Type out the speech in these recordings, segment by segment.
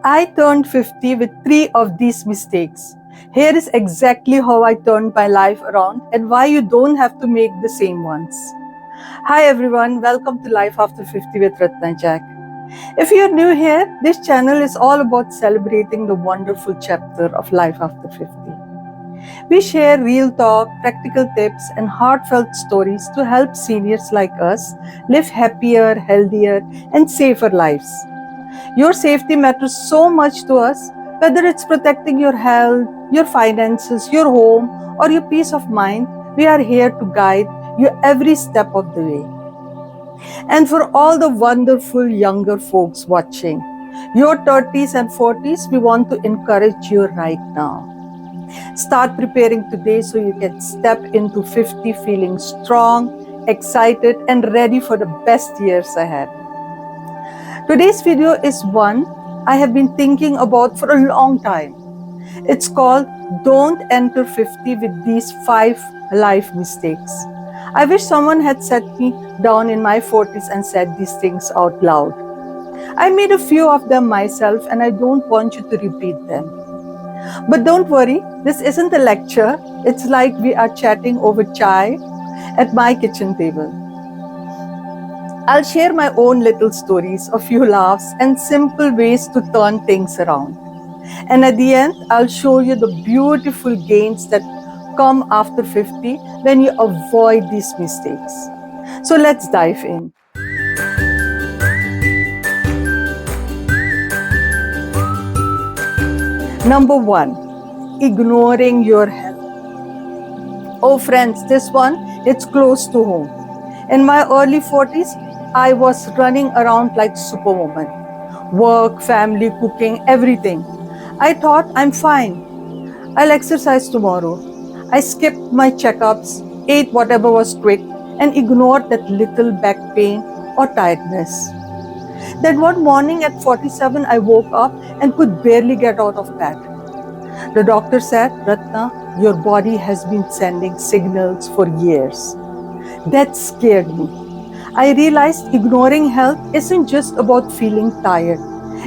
I turned 50 with three of these mistakes. Here is exactly how I turned my life around and why you don't have to make the same ones. Hi everyone, welcome to Life After 50 with Ratna Jack. If you're new here, this channel is all about celebrating the wonderful chapter of life after 50. We share real talk, practical tips, and heartfelt stories to help seniors like us live happier, healthier, and safer lives. Your safety matters so much to us, whether it's protecting your health, your finances, your home, or your peace of mind. We are here to guide you every step of the way. And for all the wonderful younger folks watching, your 30s and 40s, we want to encourage you right now. Start preparing today so you can step into 50 feeling strong, excited, and ready for the best years ahead. Today's video is one I have been thinking about for a long time. It's called Don't Enter 50 with These 5 Life Mistakes. I wish someone had sat me down in my 40s and said these things out loud. I made a few of them myself and I don't want you to repeat them. But don't worry, this isn't a lecture. It's like we are chatting over chai at my kitchen table. I'll share my own little stories, a few laughs, and simple ways to turn things around. And at the end, I'll show you the beautiful gains that come after 50 when you avoid these mistakes. So let's dive in. Number 1, ignoring your health. Oh friends, this one, it's close to home. In my early 40s, I was running around like superwoman. Work, family, cooking, everything. I thought I'm fine. I'll exercise tomorrow. I skipped my checkups, ate whatever was quick, and ignored that little back pain or tiredness. Then one morning at 47, I woke up and could barely get out of bed. The doctor said, Ratna, your body has been sending signals for years. That scared me. I realized ignoring health isn't just about feeling tired.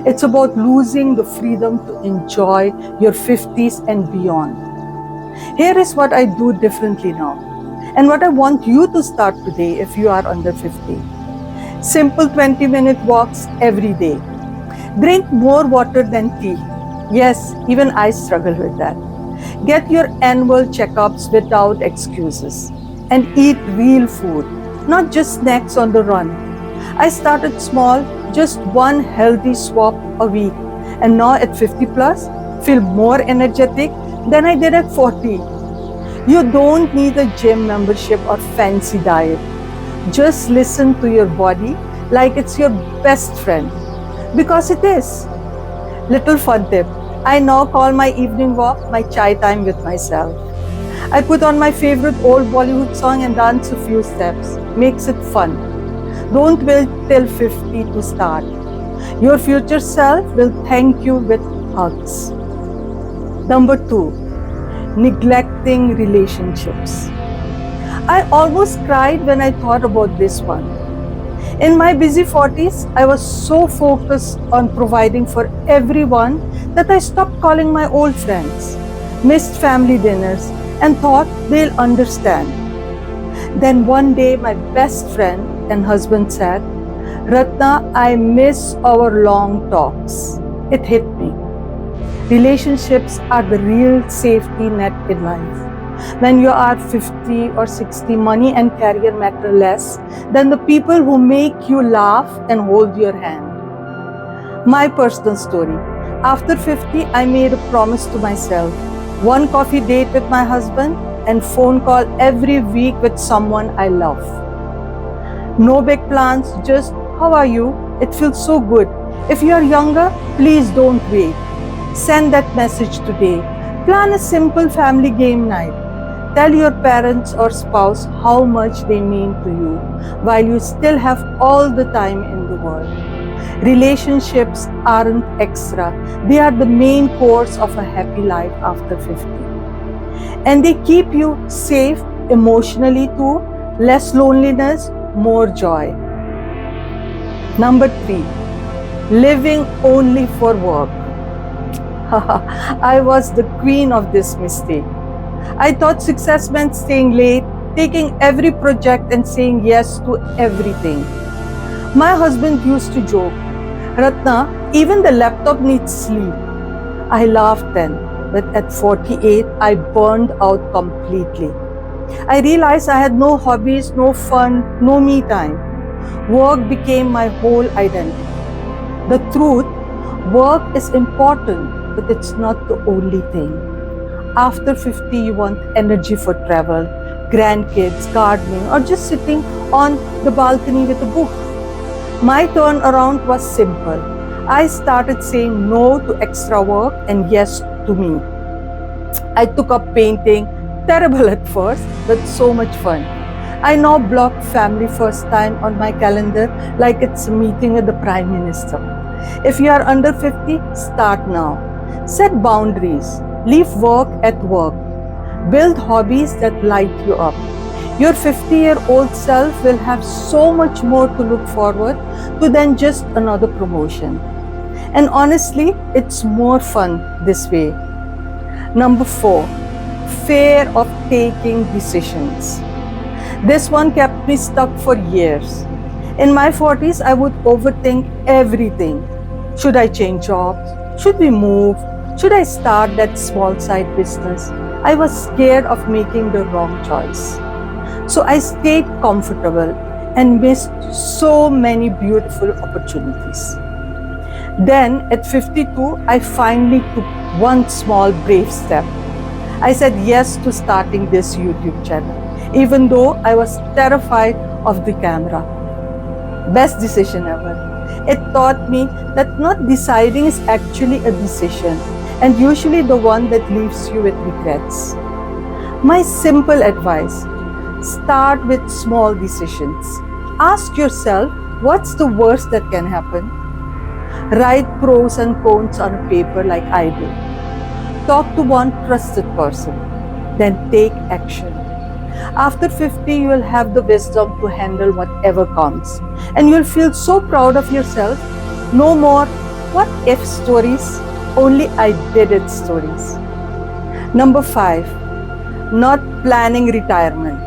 It's about losing the freedom to enjoy your 50s and beyond. Here is what I do differently now, and what I want you to start today if you are under 50. Simple 20-minute walks every day. Drink more water than tea. Yes, even I struggle with that. Get your annual checkups without excuses. And eat real food, not just snacks on the run. I started small, just one healthy swap a week. And now at 50 plus, feel more energetic than I did at 40. You don't need a gym membership or fancy diet. Just listen to your body like it's your best friend. Because it is. Little fun tip. I now call my evening walk my chai time with myself. I put on my favorite old Bollywood song and dance a few steps. Makes it fun. Don't wait till 50 to start. Your future self will thank you with hugs. Number 2, neglecting relationships. I almost cried when I thought about this one. In my busy 40s, I was so focused on providing for everyone that I stopped calling my old friends, missed family dinners, and thought they'll understand. Then one day, my best friend and husband said, Ratna, I miss our long talks. It hit me. Relationships are the real safety net in life. When you are 50 or 60, money and career matter less than the people who make you laugh and hold your hand. My personal story. After 50, I made a promise to myself. One coffee date with my husband and phone call every week with someone I love. No big plans, just how are you? It feels so good. If you are younger, please don't wait. Send that message today. Plan a simple family game night. Tell your parents or spouse how much they mean to you while you still have all the time in the world. Relationships aren't extra. They are the main course of a happy life after 50. And they keep you safe emotionally too, less loneliness, more joy. Number 3, living only for work. I was the queen of this mistake. I thought success meant staying late, taking every project and saying yes to everything. My husband used to joke, Ratna, even the laptop needs sleep. I laughed then, but at 48, I burned out completely. I realized I had no hobbies, no fun, no me time. Work became my whole identity. The truth, work is important, but it's not the only thing. After 50, you want energy for travel, grandkids, gardening, or just sitting on the balcony with a book. My turnaround was simple. I started saying no to extra work and yes to me. I took up painting, terrible at first, but so much fun. I now block family first time on my calendar like it's a meeting with the Prime Minister. If you are under 50, start now. Set boundaries. Leave work at work. Build hobbies that light you up. Your 50-year-old self will have so much more to look forward to than just another promotion. And honestly, it's more fun this way. Number 4, fear of taking decisions. This one kept me stuck for years. In my 40s, I would overthink everything. Should I change jobs? Should we move? Should I start that small side business? I was scared of making the wrong choice. So I stayed comfortable and missed so many beautiful opportunities. Then at 52, I finally took one small brave step. I said yes to starting this YouTube channel, even though I was terrified of the camera. Best decision ever. It taught me that not deciding is actually a decision, and usually the one that leaves you with regrets. My simple advice, start with small decisions. Ask yourself, what's the worst that can happen? Write pros and cons on a paper like I did. Talk to one trusted person. Then take action. After 50, you will have the wisdom to handle whatever comes. And you'll feel so proud of yourself. No more what if stories, only I did it stories. Number 5, not planning retirement.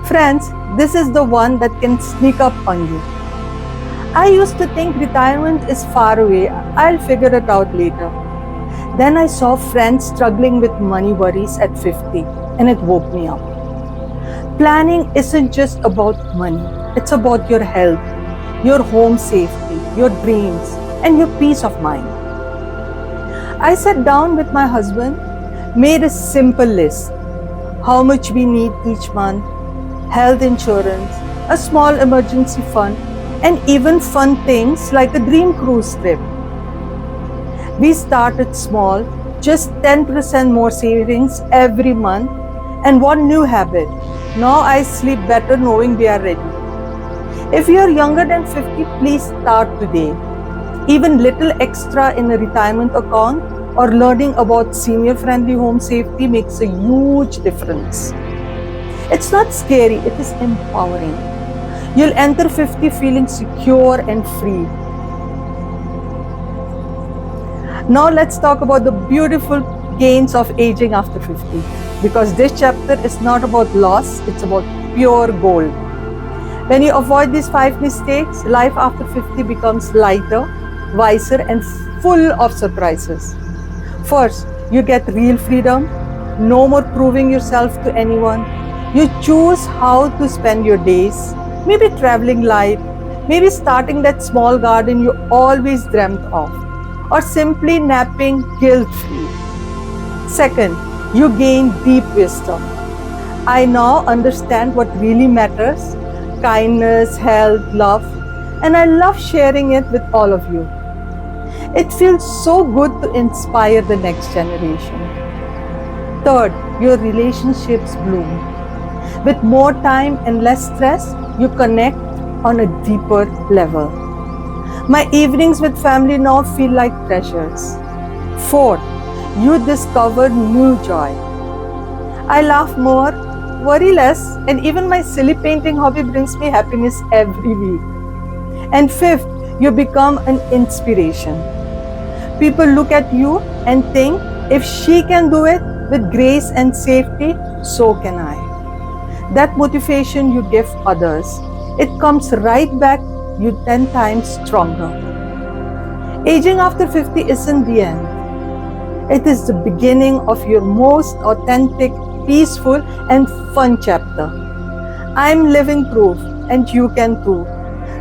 Friends, this is the one that can sneak up on you. I used to think retirement is far away. I'll figure it out later. Then I saw friends struggling with money worries at 50, and it woke me up. Planning isn't just about money. It's about your health, your home safety, your dreams, and your peace of mind. I sat down with my husband, made a simple list. How much we need each month, health insurance, a small emergency fund, and even fun things like a dream cruise trip. We started small, just 10% more savings every month, and one new habit. Now I sleep better knowing we are ready. If you are younger than 50, please start today. Even little extra in a retirement account or learning about senior-friendly home safety makes a huge difference. It's not scary, it is empowering. You'll enter 50 feeling secure and free. Now let's talk about the beautiful gains of aging after 50. Because this chapter is not about loss, it's about pure gold. When you avoid these 5 mistakes, life after 50 becomes lighter, wiser, and full of surprises. First, you get real freedom, no more proving yourself to anyone. You choose how to spend your days, maybe traveling light, maybe starting that small garden you always dreamt of, or simply napping guilt-free. Second, you gain deep wisdom. I now understand what really matters, kindness, health, love, and I love sharing it with all of you. It feels so good to inspire the next generation. Third, your relationships bloom. With more time and less stress, you connect on a deeper level. My evenings with family now feel like treasures. Fourth, you discover new joy. I laugh more, worry less, and even my silly painting hobby brings me happiness every week. And fifth, you become an inspiration. People look at you and think, if she can do it with grace and safety, so can I. That motivation you give others, it comes right back you 10 times stronger. Aging after 50 isn't the end. It is the beginning of your most authentic, peaceful, and fun chapter. I'm living proof, and you can too.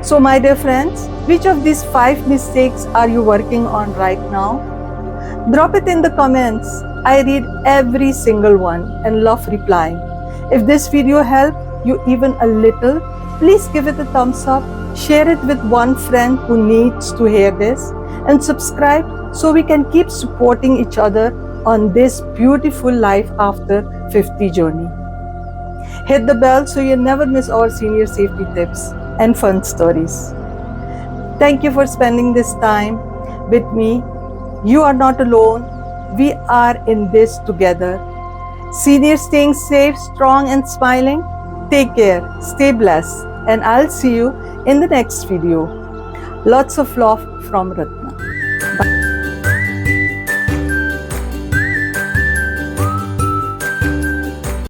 So, my dear friends, which of these 5 mistakes are you working on right now? Drop it in the comments. I read every single one and love replying. If this video helped you even a little, please give it a thumbs up, share it with one friend who needs to hear this, and subscribe so we can keep supporting each other on this beautiful life after 50 journey. Hit the bell so you never miss our senior safety tips and fun stories. Thank you for spending this time with me. You are not alone. We are in this together. Seniors staying safe, strong, and smiling. Take care, stay blessed, and I'll see you in the next video. Lots of love from Ratna. Bye.